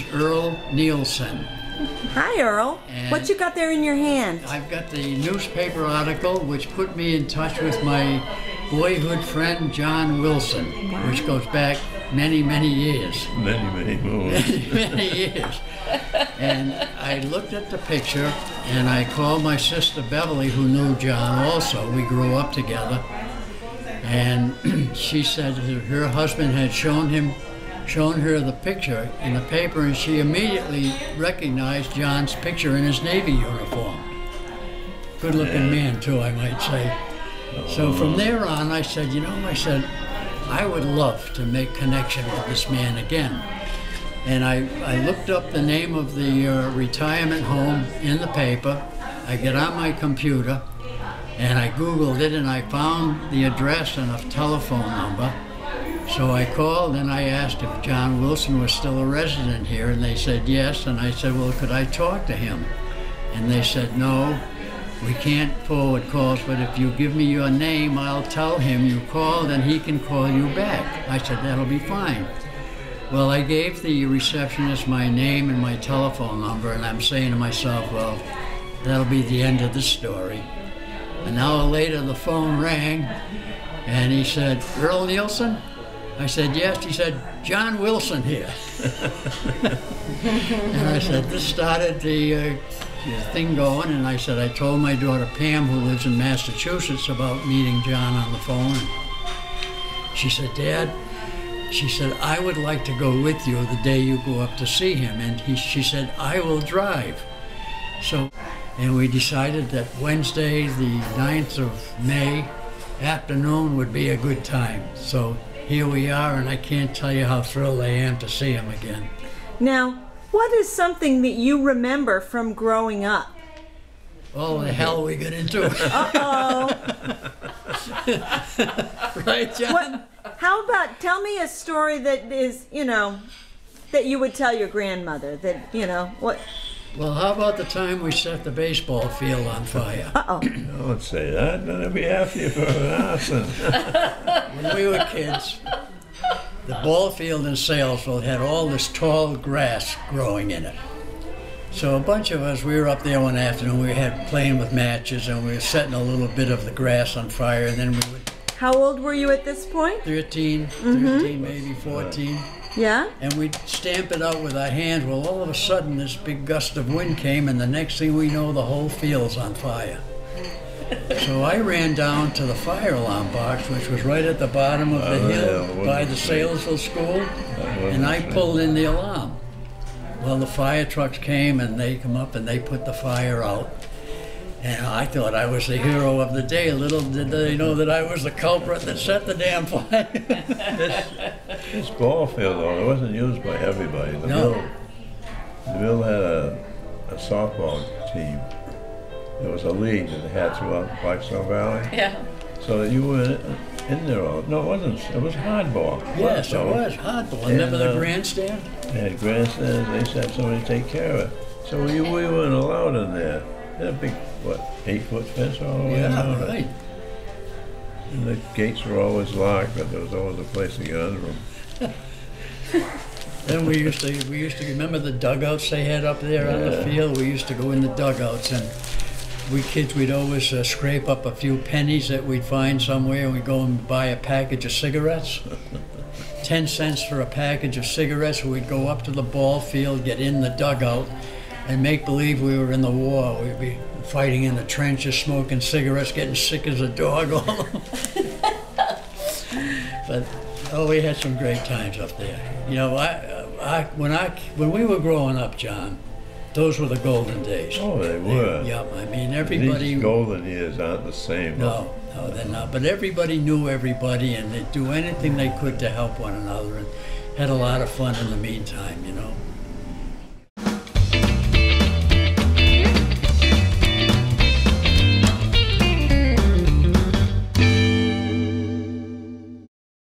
is Earl Neilsen. Hi, Earl. And what you got there in your hand? I've got the newspaper article which put me in touch with my boyhood friend John Wilson, which goes back many, many years. Many moons. Many years. And I looked at the picture and I called my sister Beverly, who knew John also. We grew up together. And she said that her husband had shown her the picture in the paper, and she immediately recognized John's picture in his Navy uniform. Good-looking man, too, I might say. So from there on, I said, I would love to make connection with this man again. And I looked up the name of the retirement home in the paper. I get on my computer, and I Googled it, and I found the address and a telephone number. So I called and I asked if John Wilson was still a resident here, and they said yes. And I said, well, could I talk to him? And they said, no, we can't forward calls, but if you give me your name, I'll tell him you called and he can call you back. I said, that'll be fine. Well, I gave the receptionist my name and my telephone number, and I'm saying to myself, well, that'll be the end of the story. An hour later, the phone rang, and he said, Earl Neilsen? I said, yes. He said, John Wilson here. And I said, this started the thing going, and I said, I told my daughter Pam, who lives in Massachusetts, about meeting John on the phone. She said, Dad, she said, I would like to go with you the day you go up to see him. And she said, I will drive. And we decided that Wednesday, the 9th of May, afternoon would be a good time. So here we are, and I can't tell you how thrilled I am to see him again. Now, what is something that you remember from growing up? Oh, the hell we got into it. Uh-oh. Right, John? How about, tell me a story that is, that you would tell your grandmother, what? Well, how about the time we set the baseball field on fire? Uh-oh. Don't say that, then I'll be after you for an arson. When we were kids, the ball field in Saylesville had all this tall grass growing in it. So a bunch of us, we were up there one afternoon, we had playing with matches, and we were setting a little bit of the grass on fire, and then we would... How old were you at this point? 13, maybe 14. Yeah? And we'd stamp it out with our hands. Well, all of a sudden, this big gust of wind came, and the next thing we know, the whole field's on fire. So I ran down to the fire alarm box, which was right at the bottom of the hill by the Saylesville school, and I pulled in the alarm. Well, the fire trucks came, and they come up, and they put the fire out. And I thought I was the hero of the day. Little did they know that I was the culprit that set the damn fire. This ball field, though, it wasn't used by everybody. The Mill had a softball team. There was a league that they had throughout Blackstone Valley. Yeah. So you were in there all. No, it wasn't. It was hardball. Yes, it was hardball. Remember the grandstand? They had grandstands. They used to have somebody take care of it. So we weren't allowed in there. They had a big, 8-foot fence all the way around it. Right. And the gates were always locked, but there was always a place to get under them. Then we used to remember the dugouts they had up there on the field. We used to go in the dugouts, and we kids, we'd always scrape up a few pennies that we'd find somewhere, and we'd go and buy a package of cigarettes. 10 cents for a package of cigarettes. We'd go up to the ball field, get in the dugout, and make believe we were in the war. We'd be fighting in the trenches, smoking cigarettes, getting sick as a dog. But we had some great times up there. When we were growing up, John, those were the golden days. Oh, they were. Yep. I mean, everybody. These golden years aren't the same. No, they're not. But everybody knew everybody, and they'd do anything they could to help one another, and had a lot of fun in the meantime.